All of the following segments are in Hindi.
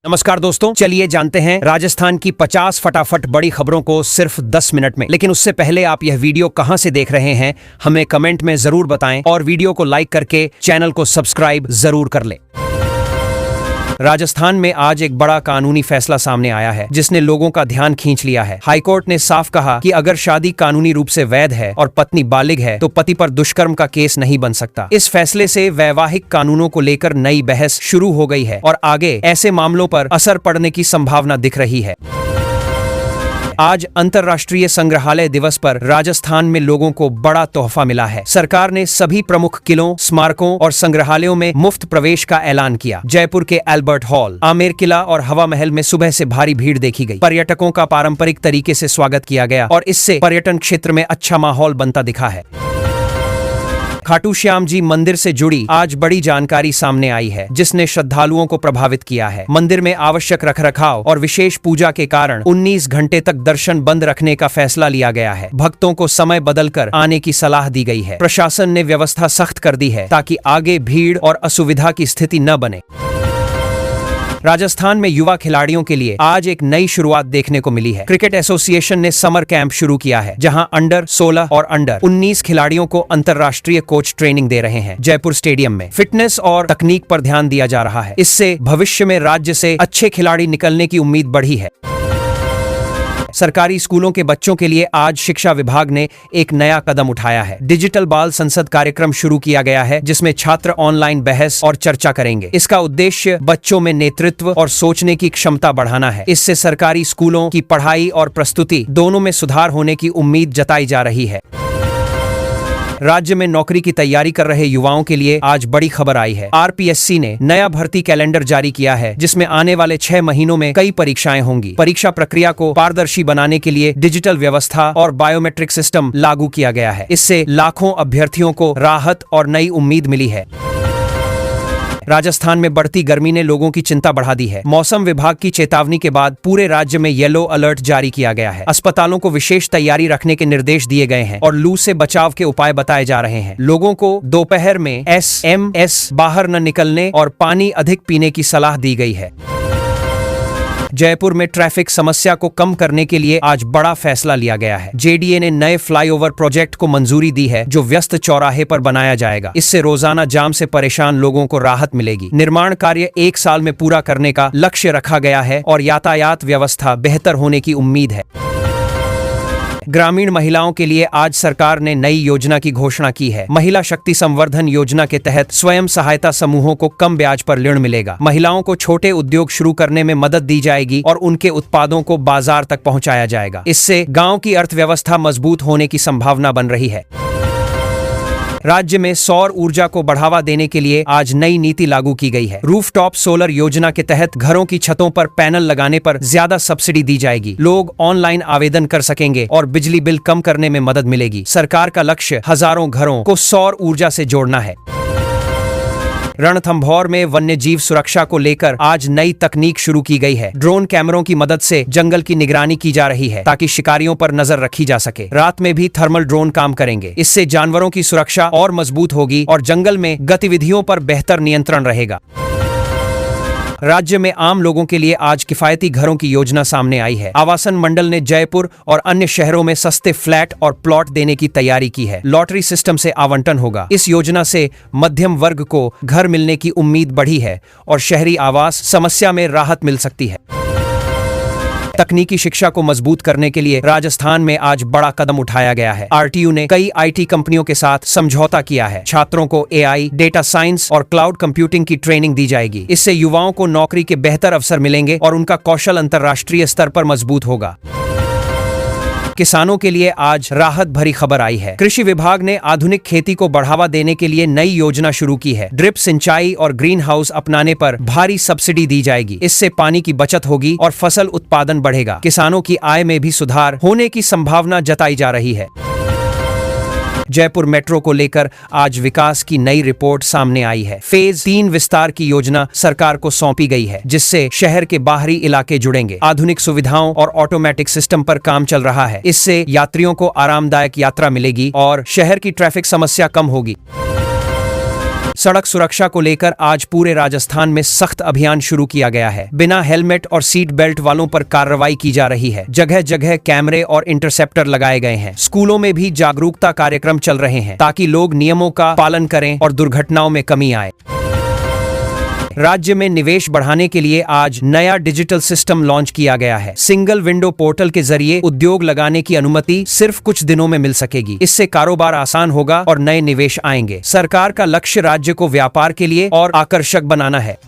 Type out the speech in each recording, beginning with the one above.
नमस्कार दोस्तों, चलिए जानते हैं राजस्थान की 50 फटाफट बड़ी खबरों को सिर्फ 10 मिनट में। लेकिन उससे पहले आप यह वीडियो कहां से देख रहे हैं हमें कमेंट में जरूर बताएं और वीडियो को लाइक करके चैनल को सब्सक्राइब जरूर कर लें। राजस्थान में आज एक बड़ा कानूनी फैसला सामने आया है जिसने लोगों का ध्यान खींच लिया है। हाईकोर्ट ने साफ कहा कि अगर शादी कानूनी रूप से वैध है और पत्नी बालिग है तो पति पर दुष्कर्म का केस नहीं बन सकता। इस फैसले से वैवाहिक कानूनों को लेकर नई बहस शुरू हो गई है और आगे ऐसे मामलों पर असर पड़ने की संभावना दिख रही है। आज अंतर्राष्ट्रीय संग्रहालय दिवस पर राजस्थान में लोगों को बड़ा तोहफा मिला है। सरकार ने सभी प्रमुख किलों, स्मारकों और संग्रहालयों में मुफ्त प्रवेश का ऐलान किया। जयपुर के अल्बर्ट हॉल, आमेर किला और हवा महल में सुबह से भारी भीड़ देखी गई। पर्यटकों का पारंपरिक तरीके से स्वागत किया गया और इससे पर्यटन क्षेत्र में अच्छा माहौल बनता दिखा है। खाटू श्याम जी मंदिर से जुड़ी आज बड़ी जानकारी सामने आई है जिसने श्रद्धालुओं को प्रभावित किया है। मंदिर में आवश्यक रखरखाव और विशेष पूजा के कारण 19 घंटे तक दर्शन बंद रखने का फैसला लिया गया है। भक्तों को समय बदलकर आने की सलाह दी गई है। प्रशासन ने व्यवस्था सख्त कर दी है ताकि आगे भीड़ और असुविधा की स्थिति न बने। राजस्थान में युवा खिलाड़ियों के लिए आज एक नई शुरुआत देखने को मिली है। क्रिकेट एसोसिएशन ने समर कैंप शुरू किया है जहां अंडर 16 और अंडर 19 खिलाड़ियों को अंतर्राष्ट्रीय कोच ट्रेनिंग दे रहे हैं। जयपुर स्टेडियम में फिटनेस और तकनीक पर ध्यान दिया जा रहा है। इससे भविष्य में राज्य से अच्छे खिलाड़ी निकलने की उम्मीद बढ़ी है। सरकारी स्कूलों के बच्चों के लिए आज शिक्षा विभाग ने एक नया कदम उठाया है। डिजिटल बाल संसद कार्यक्रम शुरू किया गया है जिसमें छात्र ऑनलाइन बहस और चर्चा करेंगे। इसका उद्देश्य बच्चों में नेतृत्व और सोचने की क्षमता बढ़ाना है। इससे सरकारी स्कूलों की पढ़ाई और प्रस्तुति दोनों में सुधार होने की उम्मीद जताई जा रही है। राज्य में नौकरी की तैयारी कर रहे युवाओं के लिए आज बड़ी खबर आई है। आरपीएससी ने नया भर्ती कैलेंडर जारी किया है जिसमें आने वाले 6 महीनों में कई परीक्षाएं होंगी। परीक्षा प्रक्रिया को पारदर्शी बनाने के लिए डिजिटल व्यवस्था और बायोमेट्रिक सिस्टम लागू किया गया है। इससे लाखों अभ्यर्थियों को राहत और नई उम्मीद मिली है। राजस्थान में बढ़ती गर्मी ने लोगों की चिंता बढ़ा दी है। मौसम विभाग की चेतावनी के बाद पूरे राज्य में येलो अलर्ट जारी किया गया है। अस्पतालों को विशेष तैयारी रखने के निर्देश दिए गए हैं और लू से बचाव के उपाय बताए जा रहे हैं। लोगों को दोपहर में SMS बाहर न निकलने और पानी अधिक पीने की सलाह दी गई है। जयपुर में ट्रैफिक समस्या को कम करने के लिए आज बड़ा फैसला लिया गया है। जेडीए ने नए फ्लाईओवर प्रोजेक्ट को मंजूरी दी है जो व्यस्त चौराहे पर बनाया जाएगा। इससे रोजाना जाम से परेशान लोगों को राहत मिलेगी। निर्माण कार्य 1 साल में पूरा करने का लक्ष्य रखा गया है और यातायात व्यवस्था बेहतर होने की उम्मीद है। ग्रामीण महिलाओं के लिए आज सरकार ने नई योजना की घोषणा की है। महिला शक्ति संवर्धन योजना के तहत स्वयं सहायता समूहों को कम ब्याज पर ऋण मिलेगा। महिलाओं को छोटे उद्योग शुरू करने में मदद दी जाएगी और उनके उत्पादों को बाजार तक पहुंचाया जाएगा। इससे गांव की अर्थव्यवस्था मजबूत होने की संभावना बन रही है। राज्य में सौर ऊर्जा को बढ़ावा देने के लिए आज नई नीति लागू की गई है। रूफटॉप सोलर योजना के तहत घरों की छतों पर पैनल लगाने पर ज्यादा सब्सिडी दी जाएगी। लोग ऑनलाइन आवेदन कर सकेंगे और बिजली बिल कम करने में मदद मिलेगी। सरकार का लक्ष्य हजारों घरों को सौर ऊर्जा से जोड़ना है। रणथंभौर में वन्य जीव सुरक्षा को लेकर आज नई तकनीक शुरू की गई है। ड्रोन कैमरों की मदद से जंगल की निगरानी की जा रही है ताकि शिकारियों पर नजर रखी जा सके। रात में भी थर्मल ड्रोन काम करेंगे। इससे जानवरों की सुरक्षा और मजबूत होगी और जंगल में गतिविधियों पर बेहतर नियंत्रण रहेगा। राज्य में आम लोगों के लिए आज किफायती घरों की योजना सामने आई है। आवासन मंडल ने जयपुर और अन्य शहरों में सस्ते फ्लैट और प्लॉट देने की तैयारी की है। लॉटरी सिस्टम से आवंटन होगा। इस योजना से मध्यम वर्ग को घर मिलने की उम्मीद बढ़ी है और शहरी आवास समस्या में राहत मिल सकती है। तकनीकी शिक्षा को मजबूत करने के लिए राजस्थान में आज बड़ा कदम उठाया गया है। आरटीयू ने कई आईटी कंपनियों के साथ समझौता किया है। छात्रों को एआई, डेटा साइंस और क्लाउड कंप्यूटिंग की ट्रेनिंग दी जाएगी। इससे युवाओं को नौकरी के बेहतर अवसर मिलेंगे और उनका कौशल अंतर्राष्ट्रीय स्तर पर मजबूत होगा। किसानों के लिए आज राहत भरी खबर आई है। कृषि विभाग ने आधुनिक खेती को बढ़ावा देने के लिए नई योजना शुरू की है। ड्रिप सिंचाई और ग्रीन हाउस अपनाने पर भारी सब्सिडी दी जाएगी। इससे पानी की बचत होगी और फसल उत्पादन बढ़ेगा। किसानों की आय में भी सुधार होने की संभावना जताई जा रही है। जयपुर मेट्रो को लेकर आज विकास की नई रिपोर्ट सामने आई है। फेज 3 विस्तार की योजना सरकार को सौंपी गई है जिससे शहर के बाहरी इलाके जुड़ेंगे। आधुनिक सुविधाओं और ऑटोमेटिक सिस्टम पर काम चल रहा है। इससे यात्रियों को आरामदायक यात्रा मिलेगी और शहर की ट्रैफिक समस्या कम होगी। सड़क सुरक्षा को लेकर आज पूरे राजस्थान में सख्त अभियान शुरू किया गया है। बिना हेलमेट और सीट बेल्ट वालों पर कार्रवाई की जा रही है। जगह जगह कैमरे और इंटरसेप्टर लगाए गए हैं। स्कूलों में भी जागरूकता कार्यक्रम चल रहे हैं ताकि लोग नियमों का पालन करें और दुर्घटनाओं में कमी आए। राज्य में निवेश बढ़ाने के लिए आज नया डिजिटल सिस्टम लॉन्च किया गया है। सिंगल विंडो पोर्टल के जरिए उद्योग लगाने की अनुमति सिर्फ कुछ दिनों में मिल सकेगी। इससे कारोबार आसान होगा और नए निवेश आएंगे। सरकार का लक्ष्य राज्य को व्यापार के लिए और आकर्षक बनाना है।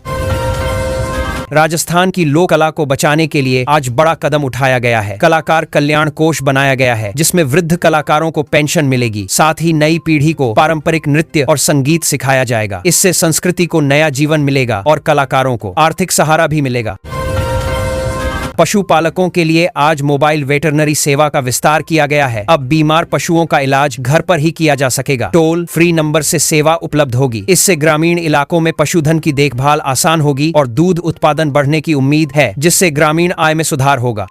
राजस्थान की लोक कला को बचाने के लिए आज बड़ा कदम उठाया गया है। कलाकार कल्याण कोष बनाया गया है, जिसमें वृद्ध कलाकारों को पेंशन मिलेगी। साथ ही नई पीढ़ी को पारंपरिक नृत्य और संगीत सिखाया जाएगा। इससे संस्कृति को नया जीवन मिलेगा और कलाकारों को आर्थिक सहारा भी मिलेगा। पशुपालकों के लिए आज मोबाइल वेटरनरी सेवा का विस्तार किया गया है। अब बीमार पशुओं का इलाज घर पर ही किया जा सकेगा। टोल फ्री नंबर से सेवा उपलब्ध होगी। इससे ग्रामीण इलाकों में पशुधन की देखभाल आसान होगी और दूध उत्पादन बढ़ने की उम्मीद है, जिससे ग्रामीण आय में सुधार होगा।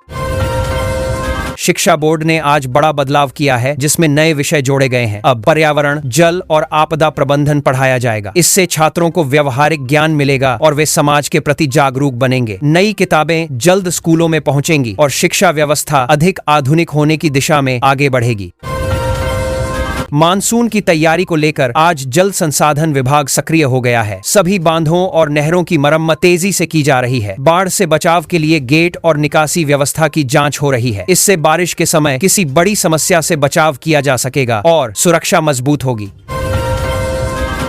शिक्षा बोर्ड ने आज बड़ा बदलाव किया है, जिसमें नए विषय जोड़े गए हैं। अब पर्यावरण, जल और आपदा प्रबंधन पढ़ाया जाएगा। इससे छात्रों को व्यवहारिक ज्ञान मिलेगा और वे समाज के प्रति जागरूक बनेंगे। नई किताबें जल्द स्कूलों में पहुंचेंगी और शिक्षा व्यवस्था अधिक आधुनिक होने की दिशा में आगे बढ़ेगी। मानसून की तैयारी को लेकर आज जल संसाधन विभाग सक्रिय हो गया है। सभी बांधों और नहरों की मरम्मत तेजी से की जा रही है। बाढ़ से बचाव के लिए गेट और निकासी व्यवस्था की जांच हो रही है। इससे बारिश के समय किसी बड़ी समस्या से बचाव किया जा सकेगा और सुरक्षा मजबूत होगी।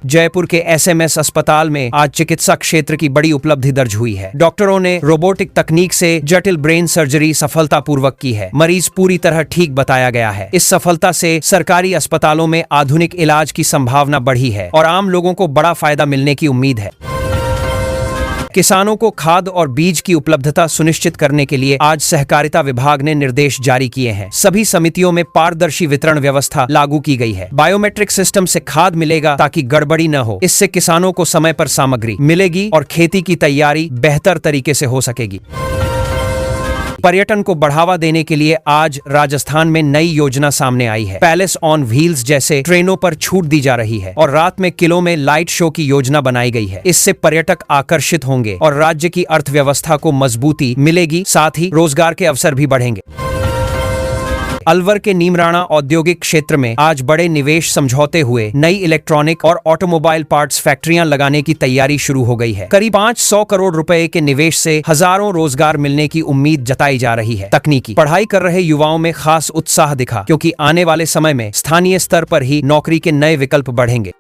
जयपुर के एसएमएस अस्पताल में आज चिकित्सा क्षेत्र की बड़ी उपलब्धि दर्ज हुई है। डॉक्टरों ने रोबोटिक तकनीक से जटिल ब्रेन सर्जरी सफलतापूर्वक की है। मरीज पूरी तरह ठीक बताया गया है। इस सफलता से सरकारी अस्पतालों में आधुनिक इलाज की संभावना बढ़ी है और आम लोगों को बड़ा फायदा मिलने की उम्मीद है। किसानों को खाद और बीज की उपलब्धता सुनिश्चित करने के लिए आज सहकारिता विभाग ने निर्देश जारी किए हैं। सभी समितियों में पारदर्शी वितरण व्यवस्था लागू की गई है। बायोमेट्रिक सिस्टम से खाद मिलेगा ताकि गड़बड़ी न हो। इससे किसानों को समय पर सामग्री मिलेगी और खेती की तैयारी बेहतर तरीके से हो सकेगी। पर्यटन को बढ़ावा देने के लिए आज राजस्थान में नई योजना सामने आई है। पैलेस ऑन व्हील्स जैसे ट्रेनों पर छूट दी जा रही है और रात में किलों में लाइट शो की योजना बनाई गई है। इससे पर्यटक आकर्षित होंगे और राज्य की अर्थव्यवस्था को मजबूती मिलेगी। साथ ही रोजगार के अवसर भी बढ़ेंगे। अलवर के नीमराणा औद्योगिक क्षेत्र में आज बड़े निवेश समझौते हुए नई इलेक्ट्रॉनिक और ऑटोमोबाइल पार्ट्स फैक्ट्रियां लगाने की तैयारी शुरू हो गई है। करीब 500 करोड़ रुपए के निवेश से हजारों रोजगार मिलने की उम्मीद जताई जा रही है। तकनीकी पढ़ाई कर रहे युवाओं में खास उत्साह दिखा, क्योंकि आने वाले समय में स्थानीय स्तर पर ही नौकरी के नए विकल्प बढ़ेंगे।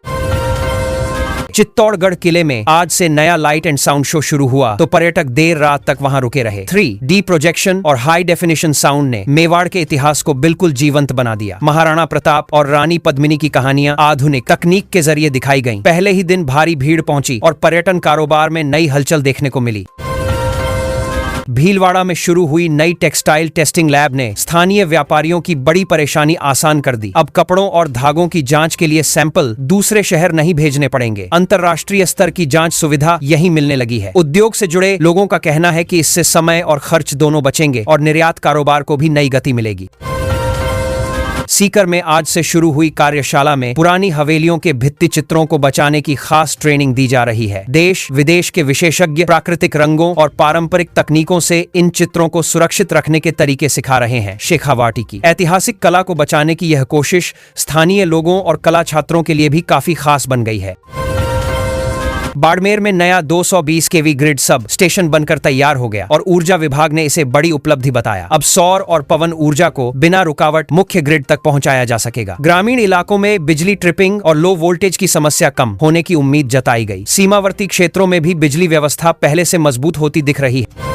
चित्तौड़गढ़ किले में आज से नया लाइट एंड साउंड शो शुरू हुआ, तो पर्यटक देर रात तक वहां रुके रहे। 3D प्रोजेक्शन और हाई डेफिनेशन साउंड ने मेवाड़ के इतिहास को बिल्कुल जीवंत बना दिया। महाराणा प्रताप और रानी पद्मिनी की कहानियां आधुनिक तकनीक के जरिए दिखाई गईं। पहले ही दिन भारी भीड़ पहुंची और पर्यटन कारोबार में नई हलचल देखने को मिली। भीलवाड़ा में शुरू हुई नई टेक्सटाइल टेस्टिंग लैब ने स्थानीय व्यापारियों की बड़ी परेशानी आसान कर दी। अब कपड़ों और धागों की जांच के लिए सैंपल दूसरे शहर नहीं भेजने पड़ेंगे। अंतर्राष्ट्रीय स्तर की जांच सुविधा यहीं मिलने लगी है। उद्योग से जुड़े लोगों का कहना है कि इससे समय और खर्च दोनों बचेंगे और निर्यात कारोबार को भी नई गति मिलेगी। सीकर में आज से शुरू हुई कार्यशाला में पुरानी हवेलियों के भित्ति चित्रों को बचाने की खास ट्रेनिंग दी जा रही है। देश विदेश के विशेषज्ञ प्राकृतिक रंगों और पारंपरिक तकनीकों से इन चित्रों को सुरक्षित रखने के तरीके सिखा रहे हैं। शेखावाटी की ऐतिहासिक कला को बचाने की यह कोशिश स्थानीय लोगों और कला छात्रों के लिए भी काफी खास बन गई है। बाड़मेर में नया 220 केवी ग्रिड सब स्टेशन बनकर तैयार हो गया और ऊर्जा विभाग ने इसे बड़ी उपलब्धि बताया। अब सौर और पवन ऊर्जा को बिना रुकावट मुख्य ग्रिड तक पहुंचाया जा सकेगा। ग्रामीण इलाकों में बिजली ट्रिपिंग और लो वोल्टेज की समस्या कम होने की उम्मीद जताई गई। सीमावर्ती क्षेत्रों में भी बिजली व्यवस्था पहले से मजबूत होती दिख रही है।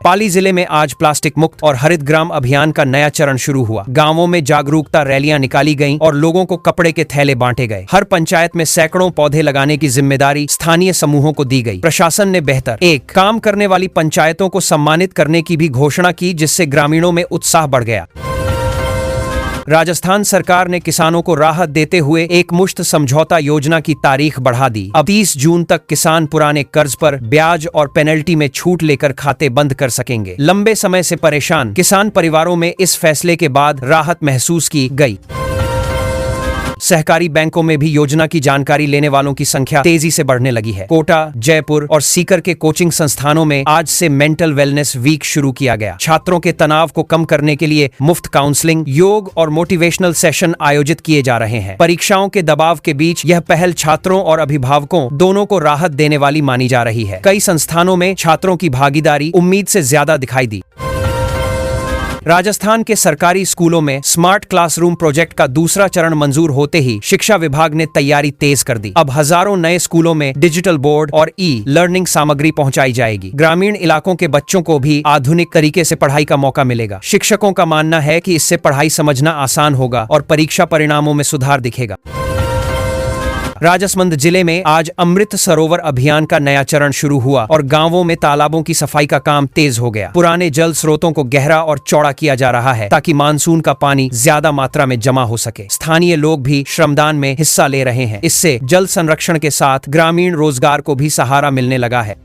पाली जिले में आज प्लास्टिक मुक्त और हरित ग्राम अभियान का नया चरण शुरू हुआ। गांवों में जागरूकता रैलियां निकाली गईं और लोगों को कपड़े के थैले बांटे गए। हर पंचायत में सैकड़ों पौधे लगाने की जिम्मेदारी स्थानीय समूहों को दी गई। प्रशासन ने बेहतर काम करने वाली पंचायतों को सम्मानित करने की भी घोषणा की, जिससे ग्रामीणों में उत्साह बढ़ गया। राजस्थान सरकार ने किसानों को राहत देते हुए एक मुश्त समझौता योजना की तारीख बढ़ा दी। अब 30 जून तक किसान पुराने कर्ज पर ब्याज और पेनल्टी में छूट लेकर खाते बंद कर सकेंगे। लंबे समय से परेशान किसान परिवारों में इस फैसले के बाद राहत महसूस की गई। सहकारी बैंकों में भी योजना की जानकारी लेने वालों की संख्या तेजी से बढ़ने लगी है। कोटा, जयपुर और सीकर के कोचिंग संस्थानों में आज से मेंटल वेलनेस वीक शुरू किया गया। छात्रों के तनाव को कम करने के लिए मुफ्त काउंसलिंग, योग और मोटिवेशनल सेशन आयोजित किए जा रहे हैं। परीक्षाओं के दबाव के बीच यह पहल छात्रों और अभिभावकों दोनों को राहत देने वाली मानी जा रही है। कई संस्थानों में छात्रों की भागीदारी उम्मीद से ज्यादा दिखाई दी। राजस्थान के सरकारी स्कूलों में स्मार्ट क्लासरूम प्रोजेक्ट का दूसरा चरण मंजूर होते ही शिक्षा विभाग ने तैयारी तेज कर दी। अब हजारों नए स्कूलों में डिजिटल बोर्ड और ई लर्निंग सामग्री पहुंचाई जाएगी। ग्रामीण इलाकों के बच्चों को भी आधुनिक तरीके से पढ़ाई का मौका मिलेगा। शिक्षकों का मानना है कि इससे पढ़ाई समझना आसान होगा और परीक्षा परिणामों में सुधार दिखेगा। राजसमंद जिले में आज अमृत सरोवर अभियान का नया चरण शुरू हुआ और गांवों में तालाबों की सफाई का काम तेज हो गया। पुराने जल स्रोतों को गहरा और चौड़ा किया जा रहा है ताकि मानसून का पानी ज्यादा मात्रा में जमा हो सके। स्थानीय लोग भी श्रमदान में हिस्सा ले रहे हैं। इससे जल संरक्षण के साथ ग्रामीण रोजगार को भी सहारा मिलने लगा है।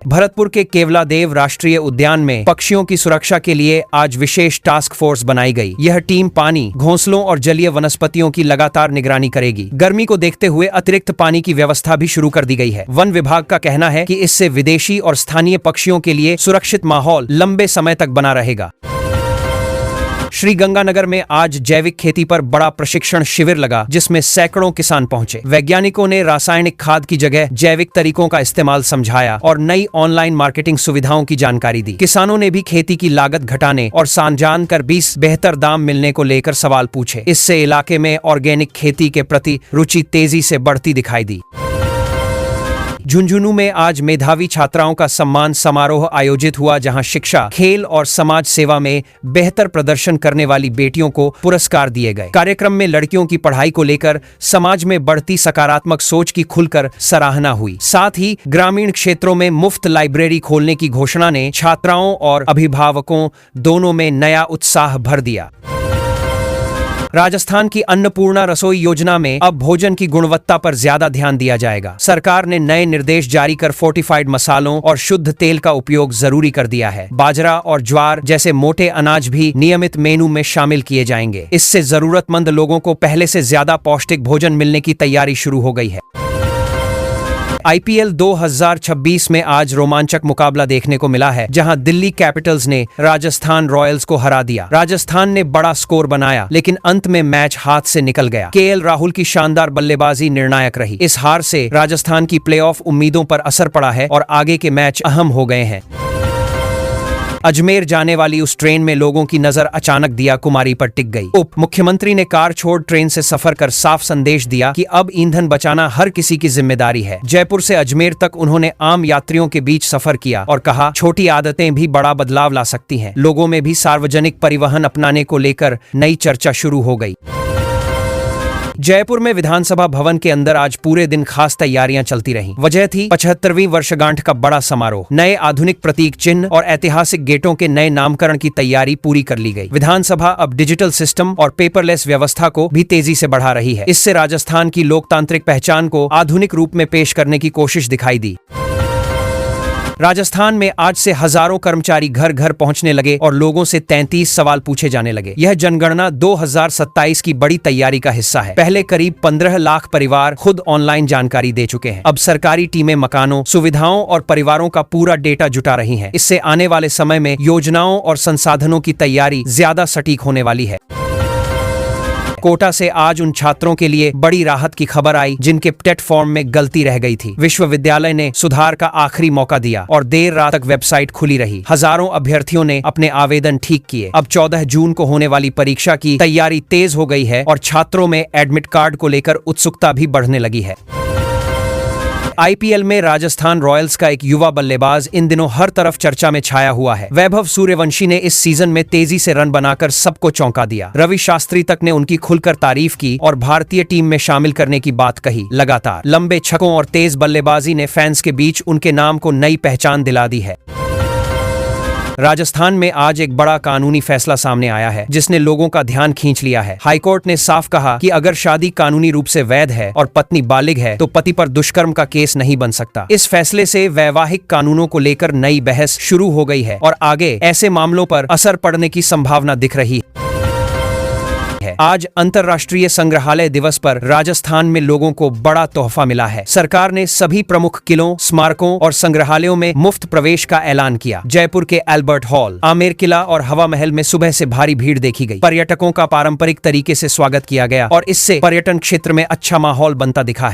भरतपुर के केवलादेव राष्ट्रीय उद्यान में पक्षियों की सुरक्षा के लिए आज विशेष टास्क फोर्स बनाई गई। यह टीम पानी, घोंसलों और जलीय वनस्पतियों की लगातार निगरानी करेगी। गर्मी को देखते हुए अतिरिक्त पानी की व्यवस्था भी शुरू कर दी गई है। वन विभाग का कहना है कि इससे विदेशी और स्थानीय पक्षियों के लिए सुरक्षित माहौल लंबे समय तक बना रहेगा। श्रीगंगानगर में आज जैविक खेती पर बड़ा प्रशिक्षण शिविर लगा, जिसमें सैकड़ों किसान पहुंचे। वैज्ञानिकों ने रासायनिक खाद की जगह जैविक तरीकों का इस्तेमाल समझाया और नई ऑनलाइन मार्केटिंग सुविधाओं की जानकारी दी। किसानों ने भी खेती की लागत घटाने और जानकर कर बेहतर दाम मिलने को लेकर सवाल पूछे। इससे इलाके में ऑर्गेनिक खेती के प्रति रुचि तेजी से बढ़ती दिखाई दी। झुंझुनू में आज मेधावी छात्राओं का सम्मान समारोह आयोजित हुआ, जहां शिक्षा, खेल और समाज सेवा में बेहतर प्रदर्शन करने वाली बेटियों को पुरस्कार दिए गए। कार्यक्रम में लड़कियों की पढ़ाई को लेकर समाज में बढ़ती सकारात्मक सोच की खुलकर सराहना हुई। साथ ही ग्रामीण क्षेत्रों में मुफ्त लाइब्रेरी खोलने की घोषणा ने छात्राओं और अभिभावकों दोनों में नया उत्साह भर दिया। राजस्थान की अन्नपूर्णा रसोई योजना में अब भोजन की गुणवत्ता पर ज्यादा ध्यान दिया जाएगा। सरकार ने नए निर्देश जारी कर फोर्टिफाइड मसालों और शुद्ध तेल का उपयोग जरूरी कर दिया है। बाजरा और ज्वार जैसे मोटे अनाज भी नियमित मेनू में शामिल किए जाएंगे। इससे जरूरतमंद लोगों को पहले से ज्यादा पौष्टिक भोजन मिलने की तैयारी शुरू हो गई है। IPL 2026 में आज रोमांचक मुकाबला देखने को मिला है, जहां दिल्ली कैपिटल्स ने राजस्थान रॉयल्स को हरा दिया। राजस्थान ने बड़ा स्कोर बनाया, लेकिन अंत में मैच हाथ से निकल गया। KL राहुल की शानदार बल्लेबाजी निर्णायक रही। इस हार से राजस्थान की प्लेऑफ उम्मीदों पर असर पड़ा है और आगे के मैच अहम हो गए हैं। अजमेर जाने वाली उस ट्रेन में लोगों की नजर अचानक दिया कुमारी पर टिक गई। उप मुख्यमंत्री ने कार छोड़ ट्रेन से सफर कर साफ संदेश दिया कि अब ईंधन बचाना हर किसी की जिम्मेदारी है। जयपुर से अजमेर तक उन्होंने आम यात्रियों के बीच सफर किया और कहा, छोटी आदतें भी बड़ा बदलाव ला सकती हैं। लोगों में भी सार्वजनिक परिवहन अपनाने को लेकर नई चर्चा शुरू हो गई। जयपुर में विधानसभा भवन के अंदर आज पूरे दिन खास तैयारियां चलती रहीं। वजह थी 75वीं वर्षगांठ का बड़ा समारोह। नए आधुनिक प्रतीक चिन्ह और ऐतिहासिक गेटों के नए नामकरण की तैयारी पूरी कर ली गई। विधानसभा अब डिजिटल सिस्टम और पेपरलेस व्यवस्था को भी तेजी से बढ़ा रही है। इससे राजस्थान की लोकतांत्रिक पहचान को आधुनिक रूप में पेश करने की कोशिश दिखाई दी। राजस्थान में आज से हजारों कर्मचारी घर घर पहुंचने लगे और लोगों से 33 सवाल पूछे जाने लगे। यह जनगणना 2027 की बड़ी तैयारी का हिस्सा है। पहले करीब 15 लाख परिवार खुद ऑनलाइन जानकारी दे चुके हैं। अब सरकारी टीमें मकानों, सुविधाओं और परिवारों का पूरा डेटा जुटा रही हैं। इससे आने वाले समय में योजनाओं और संसाधनों की तैयारी ज्यादा सटीक होने वाली है। कोटा से आज उन छात्रों के लिए बड़ी राहत की खबर आई जिनके टेट फॉर्म में गलती रह गई थी। विश्वविद्यालय ने सुधार का आखिरी मौका दिया और देर रात तक वेबसाइट खुली रही। हजारों अभ्यर्थियों ने अपने आवेदन ठीक किए। अब 14 जून को होने वाली परीक्षा की तैयारी तेज हो गई है और छात्रों में एडमिट कार्ड को लेकर उत्सुकता भी बढ़ने लगी है। IPL में राजस्थान रॉयल्स का एक युवा बल्लेबाज इन दिनों हर तरफ चर्चा में छाया हुआ है। वैभव सूर्यवंशी ने इस सीजन में तेजी से रन बनाकर सबको चौंका दिया। रवि शास्त्री तक ने उनकी खुलकर तारीफ की और भारतीय टीम में शामिल करने की बात कही। लगातार लंबे छक्कों और तेज बल्लेबाजी ने फैंस के बीच उनके नाम को नई पहचान दिला दी है। राजस्थान में आज एक बड़ा कानूनी फैसला सामने आया है जिसने लोगों का ध्यान खींच लिया है। हाईकोर्ट ने साफ कहा कि अगर शादी कानूनी रूप से वैध है और पत्नी बालिग है तो पति पर दुष्कर्म का केस नहीं बन सकता। इस फैसले से वैवाहिक कानूनों को लेकर नई बहस शुरू हो गई है और आगे ऐसे मामलों पर असर पड़ने की संभावना दिख रही है। है। आज अंतर्राष्ट्रीय संग्रहालय दिवस पर राजस्थान में लोगों को बड़ा तोहफा मिला है। सरकार ने सभी प्रमुख किलों, स्मारकों और संग्रहालयों में मुफ्त प्रवेश का ऐलान किया। जयपुर के अल्बर्ट हॉल, आमेर किला और हवा महल में सुबह से भारी भीड़ देखी गई। पर्यटकों का पारंपरिक तरीके से स्वागत किया गया और इससे पर्यटन क्षेत्र में अच्छा माहौल बनता दिखा है।